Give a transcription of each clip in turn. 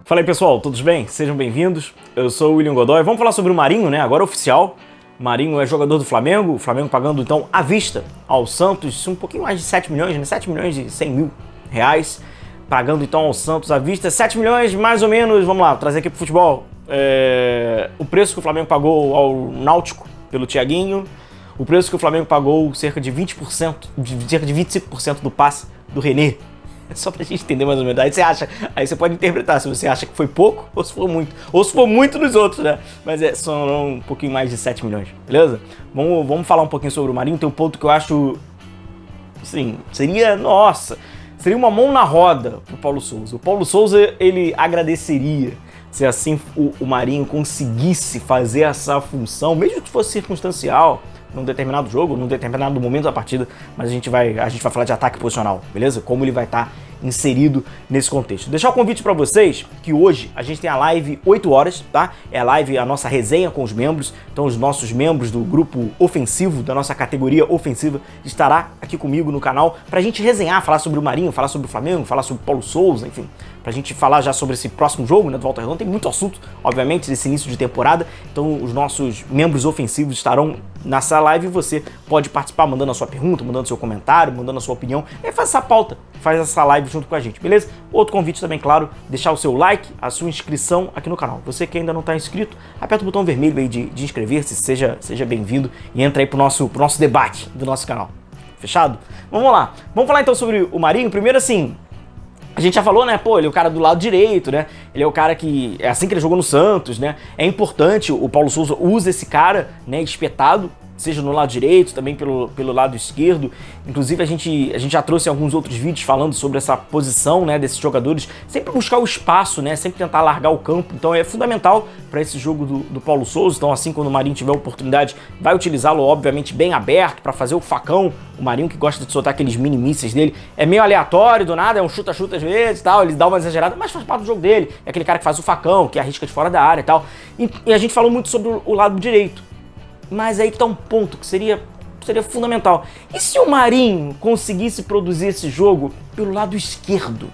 Fala aí pessoal, todos bem? Sejam bem-vindos. Eu sou o William Godoy. Vamos falar sobre o Marinho, né? Agora oficial. O Marinho é jogador do Flamengo. O Flamengo pagando então à vista ao Santos um pouquinho mais de 7 milhões, né? 7 milhões e 100 mil reais. Pagando então ao Santos à vista 7 milhões mais ou menos. Vamos lá, trazer aqui pro futebol. O preço que o Flamengo pagou ao Náutico pelo Thiaguinho. O preço que o Flamengo pagou cerca de 20%, cerca de 25% do passe do René. Só pra gente entender mais ou menos. Aí você pode interpretar se você acha que foi pouco ou se for muito. Ou se for muito nos outros, né? Mas são um pouquinho mais de 7 milhões, beleza? Vamos falar um pouquinho sobre o Marinho. Tem um ponto que eu acho, assim, seria uma mão na roda pro Paulo Souza. O Paulo Souza, ele agradeceria se assim o Marinho conseguisse fazer essa função, mesmo que fosse circunstancial, num determinado jogo, num determinado momento da partida, mas a gente vai falar de ataque posicional, beleza? Como ele vai estar inserido nesse contexto. Deixar o convite para vocês que hoje a gente tem a live 8 horas, tá? É a live, a nossa resenha com os membros. Então os nossos membros do grupo ofensivo, da nossa categoria ofensiva, estará aqui comigo no canal pra gente resenhar, falar sobre o Marinho, falar sobre o Flamengo, falar sobre o Paulo Souza, enfim, pra gente falar já sobre esse próximo jogo, né, do Volta Redonda. Tem muito assunto, obviamente, desse início de temporada. Então os nossos membros ofensivos estarão nessa live e você pode participar mandando a sua pergunta, mandando seu comentário, mandando a sua opinião. E aí faz essa pauta, faz essa live junto com a gente, beleza? Outro convite também, claro, deixar o seu like, a sua inscrição aqui no canal. Você que ainda não está inscrito, aperta o botão vermelho aí de inscrever-se, seja bem-vindo e entra aí pro nosso debate do nosso canal. Fechado? Vamos lá. Vamos falar então sobre o Marinho. Primeiro, assim, a gente já falou, né? Pô, ele é o cara do lado direito, né? Ele é o cara que... É assim que ele jogou no Santos, né? É importante, o Paulo Souza usa esse cara, né? Espetado, seja no lado direito, também pelo lado esquerdo. Inclusive, a gente já trouxe alguns outros vídeos falando sobre essa posição, né? Desses jogadores. Sempre buscar o espaço, né? Sempre tentar largar o campo. Então, é fundamental para esse jogo do Paulo Souza. Então, assim, quando o Marinho tiver oportunidade, vai utilizá-lo, obviamente, bem aberto para fazer o facão. O Marinho, que gosta de soltar aqueles mini mísseis dele, é meio aleatório, do nada, é um chuta-chuta às vezes e tal, ele dá uma exagerada, mas faz parte do jogo dele. É aquele cara que faz o facão, que arrisca de fora da área e tal. E a gente falou muito sobre o lado direito. Mas aí que tá um ponto que seria fundamental. E se o Marinho conseguisse produzir esse jogo pelo lado esquerdo?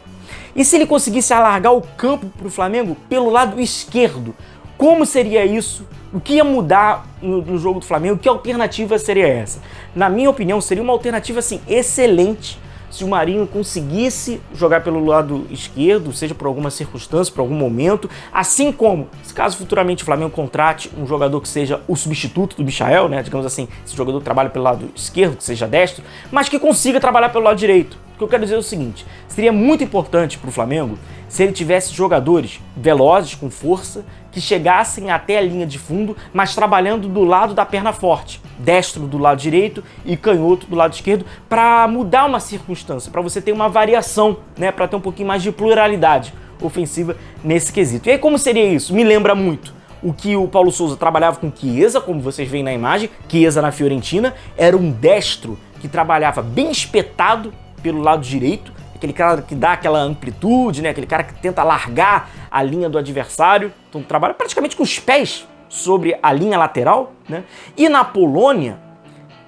E se ele conseguisse alargar o campo pro Flamengo pelo lado esquerdo? Como seria isso? O que ia mudar no jogo do Flamengo? Que alternativa seria essa? Na minha opinião, seria uma alternativa assim, excelente se o Marinho conseguisse jogar pelo lado esquerdo, seja por alguma circunstância, por algum momento, assim como, se caso futuramente o Flamengo contrate um jogador que seja o substituto do Michael, né, digamos assim, esse jogador que trabalha pelo lado esquerdo, que seja destro, mas que consiga trabalhar pelo lado direito. O que eu quero dizer é o seguinte, seria muito importante para o Flamengo se ele tivesse jogadores velozes, com força, que chegassem até a linha de fundo, mas trabalhando do lado da perna forte, destro do lado direito e canhoto do lado esquerdo, para mudar uma circunstância, para você ter uma variação, né, para ter um pouquinho mais de pluralidade ofensiva nesse quesito. E aí como seria isso? Me lembra muito o que o Paulo Souza trabalhava com Chiesa, como vocês veem na imagem, Chiesa na Fiorentina, era um destro que trabalhava bem espetado pelo lado direito, aquele cara que dá aquela amplitude, né? Aquele cara que tenta largar a linha do adversário, então trabalha praticamente com os pés sobre a linha lateral, né? E na Polônia,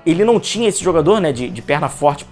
ele não tinha esse jogador, né, de perna forte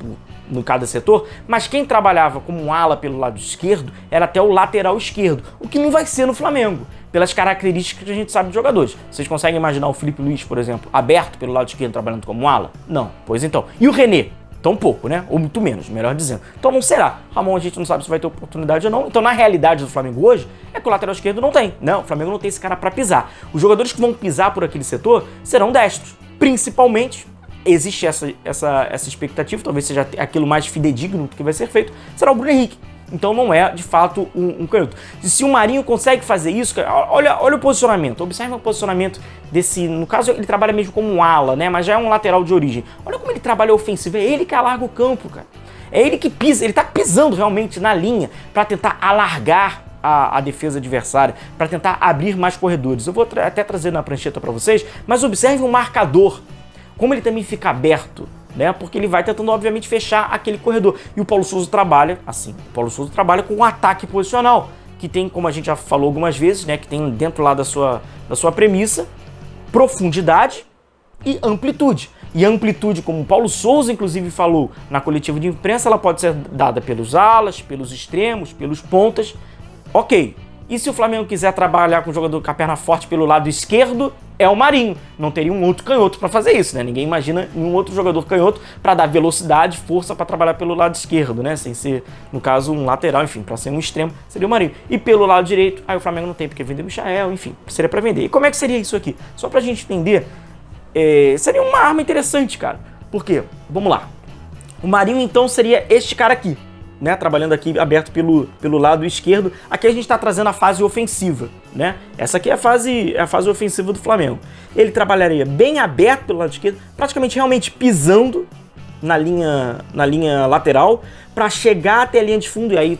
no cada setor, mas quem trabalhava como um ala pelo lado esquerdo era até o lateral esquerdo, o que não vai ser no Flamengo, pelas características que a gente sabe de jogadores. Vocês conseguem imaginar o Felipe Luiz, por exemplo, aberto pelo lado esquerdo trabalhando como um ala? Não. Pois então. E o René? Tão pouco, né? Ou muito menos, melhor dizendo. Então não será. Ramon, a gente não sabe se vai ter oportunidade ou não. Então na realidade do Flamengo hoje, é que o lateral esquerdo não tem. Não, o Flamengo não tem esse cara pra pisar. Os jogadores que vão pisar por aquele setor serão destros. Principalmente, existe essa expectativa, talvez seja aquilo mais fidedigno do que vai ser feito, será o Bruno Henrique. Então não é, de fato, um canhoto. E se o Marinho consegue fazer isso, olha o posicionamento. Observe o posicionamento desse... No caso, ele trabalha mesmo como um ala, né? Mas já é um lateral de origem. Olha como ele trabalha ofensivo. É ele que alarga o campo, cara. É ele que pisa. Ele tá pisando realmente na linha para tentar alargar a defesa adversária, para tentar abrir mais corredores. Eu vou até trazer na prancheta para vocês, mas observe o marcador. Como ele também fica aberto, né? Porque ele vai tentando, obviamente, fechar aquele corredor. E o Paulo Souza trabalha assim. O Paulo Souza trabalha com um ataque posicional, que tem, como a gente já falou algumas vezes, né? Que tem dentro lá da sua premissa, profundidade e amplitude. E a amplitude, como o Paulo Souza, inclusive, falou na coletiva de imprensa, ela pode ser dada pelos alas, pelos extremos, pelos pontas. Ok, E se o Flamengo quiser trabalhar com o jogador com a perna forte pelo lado esquerdo, é o Marinho. Não teria um outro canhoto para fazer isso, né? Ninguém imagina nenhum outro jogador canhoto para dar velocidade, força para trabalhar pelo lado esquerdo, né? Sem ser, no caso, um lateral, enfim, para ser um extremo, seria o Marinho. E pelo lado direito, aí o Flamengo não tem porque vender o Michael, enfim, seria para vender. E como é que seria isso aqui? Só pra gente entender, seria uma arma interessante, cara. Por quê? Vamos lá. O Marinho, então, seria este cara aqui, né, trabalhando aqui aberto pelo lado esquerdo. Aqui a gente está trazendo a fase ofensiva, né? Essa aqui é a fase ofensiva do Flamengo. Ele trabalharia bem aberto pelo lado esquerdo, praticamente realmente pisando na linha lateral para chegar até a linha de fundo, e aí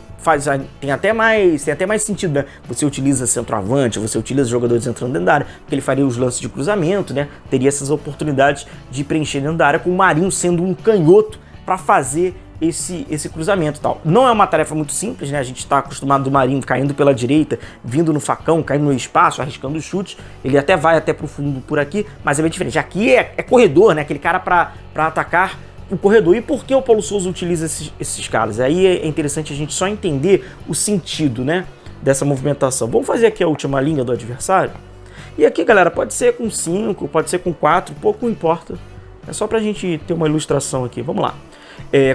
tem até mais sentido, né? Você utiliza centroavante, você utiliza jogadores entrando dentro da área, porque ele faria os lances de cruzamento, né? Teria essas oportunidades de preencher dentro da área, com o Marinho sendo um canhoto para fazer esse cruzamento e tal. Não é uma tarefa muito simples, né? A gente está acostumado do Marinho caindo pela direita, vindo no facão, caindo no espaço, arriscando os chutes. Ele até vai até pro fundo por aqui, mas é bem diferente. Aqui é corredor, né? Aquele cara para atacar o corredor. E por que o Paulo Souza utiliza esses caras? Aí é interessante a gente só entender o sentido, né, dessa movimentação. Vamos fazer aqui a última linha do adversário. E aqui, galera, pode ser com 5, pode ser com 4, pouco importa. É só pra gente ter uma ilustração aqui. Vamos lá.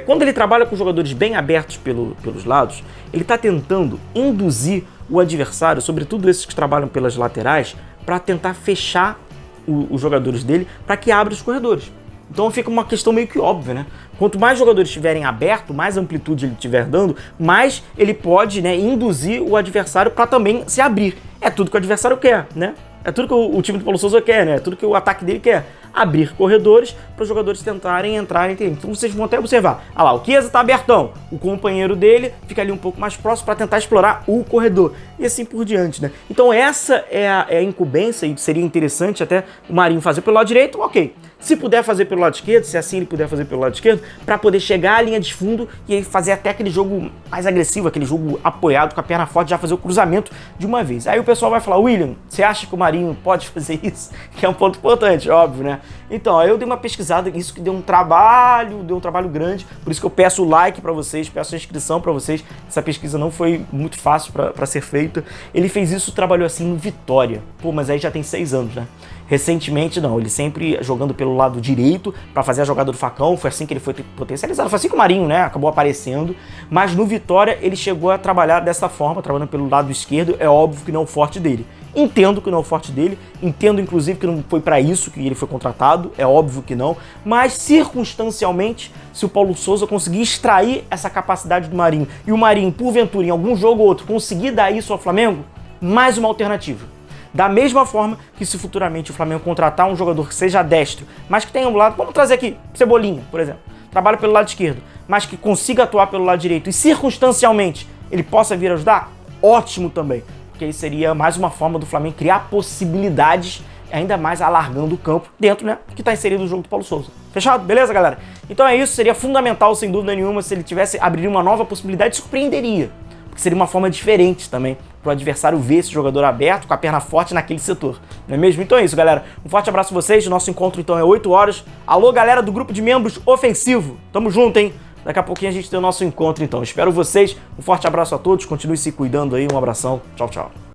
Quando ele trabalha com jogadores bem abertos pelos lados, ele está tentando induzir o adversário, sobretudo esses que trabalham pelas laterais, para tentar fechar os jogadores dele para que abra os corredores. Então fica uma questão meio que óbvia, né? Quanto mais jogadores estiverem abertos, mais amplitude ele estiver dando, mais ele pode, né, induzir o adversário para também se abrir. É tudo que o adversário quer, né? É tudo que o time do Paulo Souza quer, né? É tudo que o ataque dele quer. Abrir corredores para os jogadores tentarem entrar. Então vocês vão até observar. Ah lá, o Chiesa tá abertão. O companheiro dele fica ali um pouco mais próximo para tentar explorar o corredor. E assim por diante, né? Então essa é a incumbência, e seria interessante até o Marinho fazer pelo lado direito, ok. Se puder fazer pelo lado esquerdo, se assim ele puder fazer pelo lado esquerdo, para poder chegar à linha de fundo e aí fazer até aquele jogo mais agressivo, aquele jogo apoiado com a perna forte, já fazer o cruzamento de uma vez. Aí o pessoal vai falar, William, você acha que o Marinho pode fazer isso? Que é um ponto importante, óbvio, né? Então, aí eu dei uma pesquisada, isso que deu um trabalho grande, por isso que eu peço o like para vocês, peço a inscrição para vocês. Essa pesquisa não foi muito fácil para ser feita. Ele fez isso, trabalhou assim no Vitória. Pô, mas aí já tem 6 anos, né? Recentemente, não, ele sempre jogando pelo lado direito para fazer a jogada do facão, foi assim que ele foi potencializado, foi assim que o Marinho, né, acabou aparecendo, mas no Vitória ele chegou a trabalhar dessa forma, trabalhando pelo lado esquerdo, é óbvio que não é o forte dele. Entendo que não é o forte dele, entendo inclusive que não foi para isso que ele foi contratado, é óbvio que não, mas circunstancialmente, se o Paulo Souza conseguir extrair essa capacidade do Marinho e o Marinho, porventura, em algum jogo ou outro, conseguir dar isso ao Flamengo, mais uma alternativa. Da mesma forma que se futuramente o Flamengo contratar um jogador que seja destro, mas que tenha um lado, vamos trazer aqui, Cebolinha, por exemplo, trabalha pelo lado esquerdo, mas que consiga atuar pelo lado direito e circunstancialmente ele possa vir ajudar, ótimo também, porque aí seria mais uma forma do Flamengo criar possibilidades, ainda mais alargando o campo dentro, né, que está inserido no jogo do Paulo Souza. Fechado? Beleza, galera? Então é isso, seria fundamental, sem dúvida nenhuma, se ele tivesse abriria uma nova possibilidade, surpreenderia, porque seria uma forma diferente também para o adversário ver esse jogador aberto, com a perna forte naquele setor, não é mesmo? Então é isso, galera. Um forte abraço a vocês, nosso encontro então é 8 horas. Alô, galera do grupo de membros ofensivo, tamo junto, hein? Daqui a pouquinho a gente tem o nosso encontro então. Espero vocês, um forte abraço a todos, continue se cuidando aí, um abração, tchau, tchau.